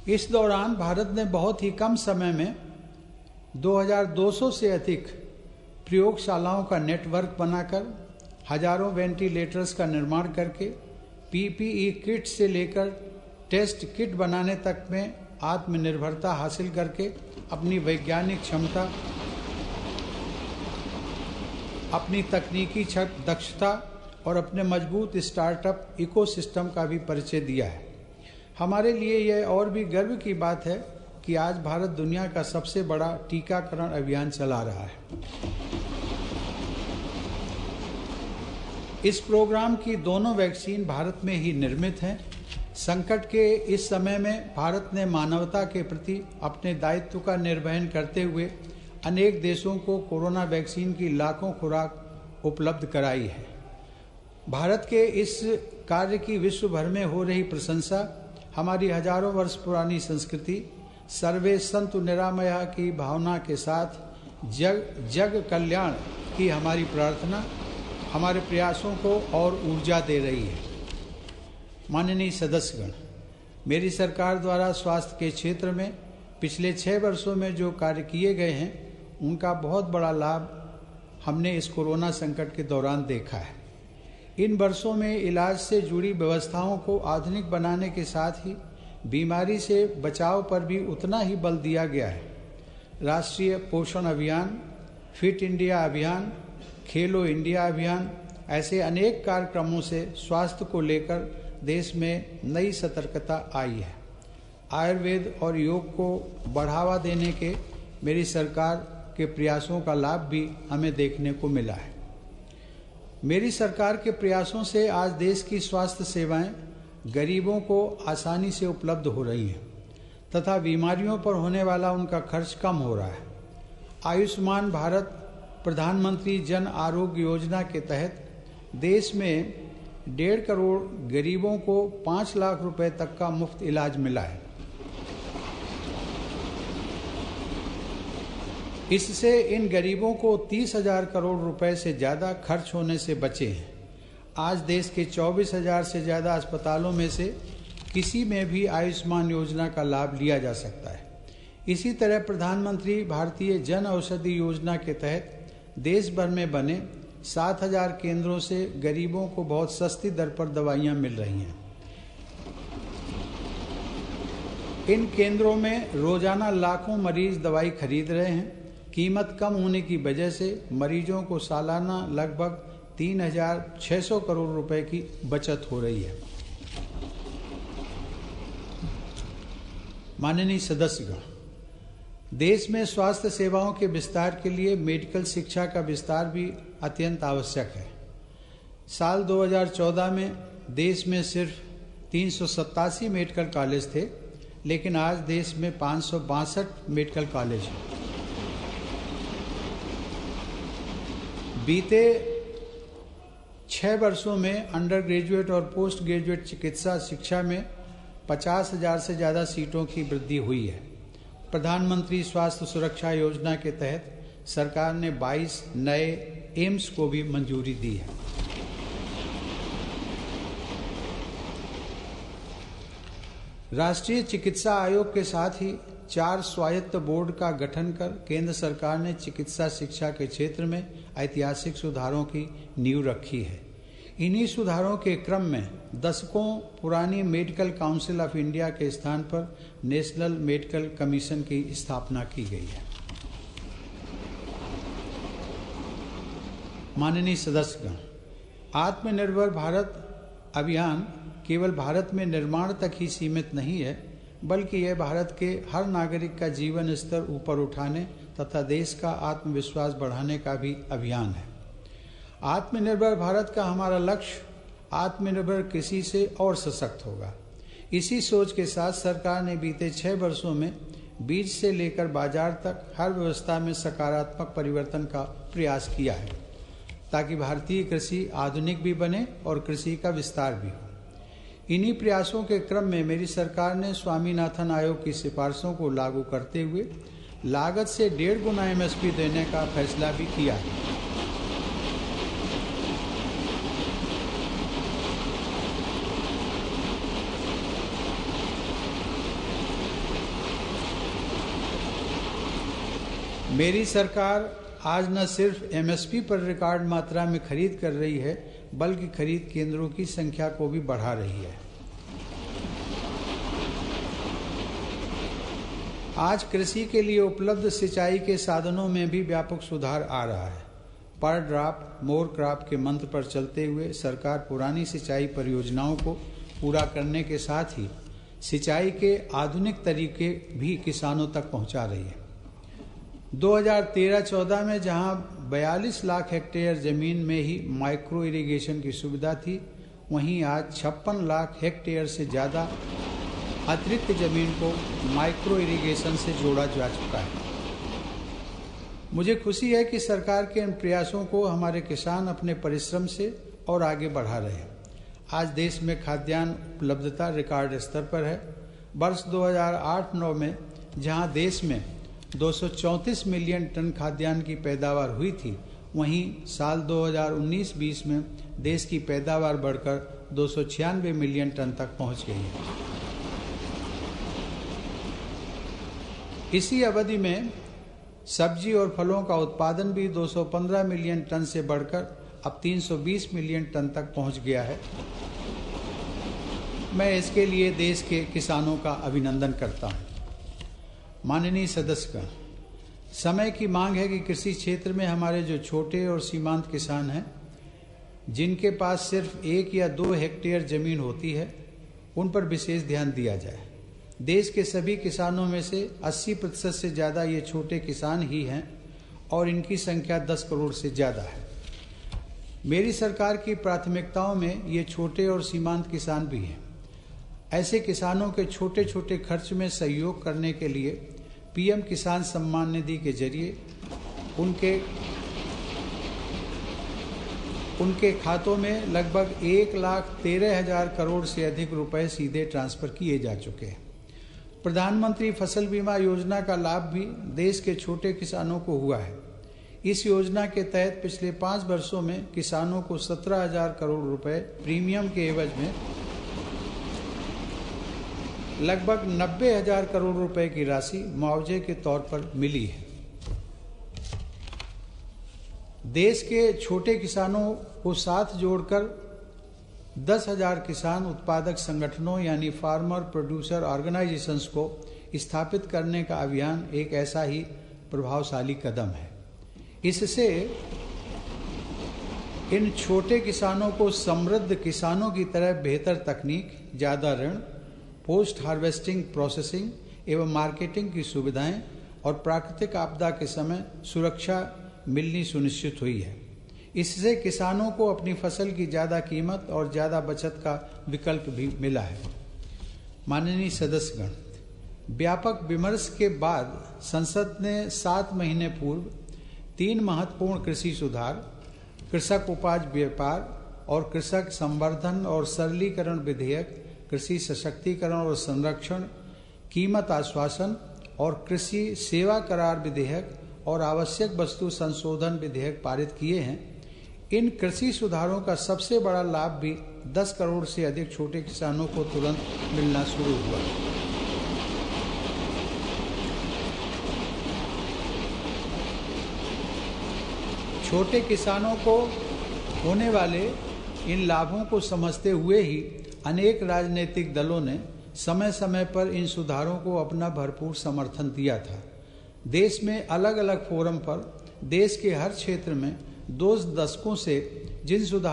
इस दौरान भारत ने बहुत ही कम समय में 2200 से अधिक प्रयोगशालाओं का नेटवर्क बनाकर हजारों वेंटिलेटर्स का निर्माण करके पीपीई किट से लेकर टेस्ट किट बनाने तक में आत्मनिर्भरता हासिल करके अपनी वैज्ञानिक क्षमता, अपनी तकनीकी दक्षता और अपने मजबूत स्टार्टअप इकोसिस्टम का भी परिचय दिया है। हमारे लिए यह और भी गर्व की बात है कि आज भारत दुनिया का सबसे बड़ा टीकाकरण अभियान चला रहा है। इस प्रोग्राम की दोनों वैक्सीन भारत में ही निर्मित हैं। संकट के इस समय में भारत ने मानवता के प्रति अपने दायित्व का निर्वहन करते हुए अनेक देशों को कोरोना वैक्सीन की लाखों खुराक उपलब्ध कराई है। भारत के इस कार्य की विश्व भर में हो रही प्रशंसा हमारी हजारों वर्ष पुरानी संस्कृति सर्वे संतु निरामया की भावना के साथ जग कल्याण की हमारी प्रार्थना हमारे प्रयासों को और ऊर्जा दे रही है। माननीय सदस्यगण, मेरी सरकार द्वारा स्वास्थ्य के क्षेत्र में पिछले 6 वर्षों में जो कार्य किए गए हैं उनका बहुत बड़ा लाभ हमने इस कोरोना संकट के दौरान देखा है। इन वर्षों में इलाज से जुड़ी व्यवस्थाओं को आधुनिक बनाने के साथ ही बीमारी से बचाव पर भी उतना ही बल दिया गया है। राष्ट्रीय पोषण अभियान, फिट इंडिया अभियान, खेलो इंडिया अभियान, ऐसे अनेक कार्यक्रमों से स्वास्थ्य को लेकर देश में नई सतर्कता आई है। आयुर्वेद और योग को बढ़ावा देने के मेरी सरकार के प्रयासों का लाभ भी हमें देखने को मिला है। मेरी सरकार के प्रयासों से आज देश की स्वास्थ्य सेवाएं गरीबों को आसानी से उपलब्ध हो रही हैं तथा बीमारियों पर होने वाला उनका खर्च कम हो रहा है। आयुष्मान भारत प्रधानमंत्री जन आरोग्य योजना के तहत देश में 1.5 करोड़ गरीबों को 5 लाख रुपए तक का मुफ्त इलाज मिला है। इससे इन गरीबों को 30,000 करोड़ रुपए से ज़्यादा खर्च होने से बचे हैं। आज देश के 24,000 से ज़्यादा अस्पतालों में से किसी में भी आयुष्मान योजना का लाभ लिया जा सकता है। इसी तरह प्रधानमंत्री भारतीय जन औषधि योजना के तहत देश भर में बने 7,000 केंद्रों से गरीबों को बहुत सस्ती दर पर दवाइयां मिल रही हैं। इन केंद्रों में रोजाना लाखों मरीज दवाई खरीद रहे हैं। कीमत कम होने की वजह से मरीजों को सालाना लगभग 3,600 करोड़ रुपए की बचत हो रही है। माननीय सदस्यगण, देश में स्वास्थ्य सेवाओं के विस्तार के लिए मेडिकल शिक्षा का विस्तार भी अत्यंत आवश्यक है। साल 2014 में देश में सिर्फ 387 मेडिकल कॉलेज थे, लेकिन आज देश में 562 मेडिकल कॉलेज हैं। बीते 6 वर्षों में अंडर ग्रेजुएट और पोस्ट ग्रेजुएट चिकित्सा शिक्षा में 50,000 से ज़्यादा सीटों की वृद्धि हुई है। प्रधानमंत्री स्वास्थ्य सुरक्षा योजना के तहत सरकार ने 22 नए एम्स को भी मंजूरी दी है। राष्ट्रीय चिकित्सा आयोग के साथ ही 4 स्वायत्त बोर्ड का गठन कर केंद्र सरकार ने चिकित्सा शिक्षा के क्षेत्र में ऐतिहासिक सुधारों की नींव रखी है। इन्हीं सुधारों के क्रम में दशकों पुरानी मेडिकल काउंसिल ऑफ इंडिया के स्थान पर नेशनल मेडिकल कमीशन की स्थापना की गई है। माननीय सदस्यगण, आत्मनिर्भर भारत अभियान केवल भारत में निर्माण तक ही सीमित नहीं है, बल्कि यह भारत के हर नागरिक का जीवन स्तर ऊपर उठाने तथा देश का आत्मविश्वास बढ़ाने का भी अभियान है। आत्मनिर्भर भारत का हमारा लक्ष्य आत्मनिर्भर कृषि से और सशक्त होगा। इसी सोच के साथ सरकार ने बीते 6 वर्षों में बीज से लेकर बाजार तक हर व्यवस्था में सकारात्मक परिवर्तन का प्रयास किया है, ताकि भारतीय कृषि आधुनिक भी बने और कृषि का विस्तार भी हो। इन्हीं प्रयासों के क्रम में मेरी सरकार ने स्वामीनाथन आयोग की सिफारिशों को लागू करते हुए लागत से 1.5 गुना MSP देने का फैसला भी किया है। मेरी सरकार आज न सिर्फ एमएसपी पर रिकॉर्ड मात्रा में खरीद कर रही है, बल्कि खरीद केंद्रों की संख्या को भी बढ़ा रही है। आज कृषि के लिए उपलब्ध सिंचाई के साधनों में भी व्यापक सुधार आ रहा है। पर ड्रॉप मोर क्रॉप के मंत्र पर चलते हुए सरकार पुरानी सिंचाई परियोजनाओं को पूरा करने के साथ ही सिंचाई के आधुनिक तरीके भी किसानों तक पहुंचा रही है। 2013-14 में जहां 42 लाख हेक्टेयर जमीन में ही माइक्रो इरिगेशन की सुविधा थी, वहीं आज 56 लाख हेक्टेयर से ज़्यादा अतिरिक्त जमीन को माइक्रो इरिगेशन से जोड़ा जा चुका है। मुझे खुशी है कि सरकार के इन प्रयासों को हमारे किसान अपने परिश्रम से और आगे बढ़ा रहे हैं। आज देश में खाद्यान्न उपलब्धता रिकॉर्ड स्तर पर है। वर्ष 2008-9 में जहां देश में 234 मिलियन टन खाद्यान्न की पैदावार हुई थी, वहीं साल 2019-20 में देश की पैदावार बढ़कर 296 मिलियन टन तक पहुंच गई है। इसी अवधि में सब्जी और फलों का उत्पादन भी 215 मिलियन टन से बढ़कर अब 320 मिलियन टन तक पहुंच गया है। मैं इसके लिए देश के किसानों का अभिनंदन करता हूं। माननीय सदस्यगण, समय की मांग है कि कृषि क्षेत्र में हमारे जो छोटे और सीमांत किसान हैं, जिनके पास सिर्फ 1 या 2 हेक्टेयर जमीन होती है, उन पर विशेष ध्यान दिया जाए। देश के सभी किसानों में से 80% से ज़्यादा ये छोटे किसान ही हैं और इनकी संख्या 10 करोड़ से ज़्यादा है। मेरी सरकार की प्राथमिकताओं में ये छोटे और सीमांत किसान भी हैं। ऐसे किसानों के छोटे छोटे खर्च में सहयोग करने के लिए पीएम किसान सम्मान निधि के जरिए उनके खातों में लगभग 1,13,000 करोड़ से अधिक रुपए सीधे ट्रांसफर किए जा चुके हैं। प्रधानमंत्री फसल बीमा योजना का लाभ भी देश के छोटे किसानों को हुआ है। इस योजना के तहत पिछले 5 वर्षों में किसानों को 17,000 करोड़ रुपए प्रीमियम के एवज में लगभग 90,000 करोड़ रुपए की राशि मुआवजे के तौर पर मिली है। देश के छोटे किसानों को साथ जोड़कर 10,000 किसान उत्पादक संगठनों यानी फार्मर प्रोड्यूसर ऑर्गेनाइजेशंस को स्थापित करने का अभियान एक ऐसा ही प्रभावशाली कदम है। इससे इन छोटे किसानों को समृद्ध किसानों की तरह बेहतर तकनीक, ज़्यादा ऋण, पोस्ट हार्वेस्टिंग प्रोसेसिंग एवं मार्केटिंग की सुविधाएं और प्राकृतिक आपदा के समय सुरक्षा मिलनी सुनिश्चित हुई है। इससे किसानों को अपनी फसल की ज़्यादा कीमत और ज़्यादा बचत का विकल्प भी मिला है। माननीय सदस्यगण, व्यापक विमर्श के बाद संसद ने 7 महीने पूर्व 3 महत्वपूर्ण कृषि सुधार, कृषक उपज व्यापार और कृषक संवर्धन और सरलीकरण विधेयक, कृषि सशक्तिकरण और संरक्षण, कीमत आश्वासन और कृषि सेवा करार विधेयक और आवश्यक वस्तु संशोधन विधेयक पारित किए हैं। इन कृषि सुधारों का सबसे बड़ा लाभ भी 10 करोड़ से अधिक छोटे किसानों को तुरंत मिलना शुरू हुआ। छोटे किसानों को होने वाले इन लाभों को समझते हुए ही अनेक राजनीतिक दलों ने समय समय पर इन सुधारों को अपना भरपूर समर्थन दिया था। देश में अलग अलग फोरम पर देश के हर क्षेत्र में 2 दशकों से जिन सुधार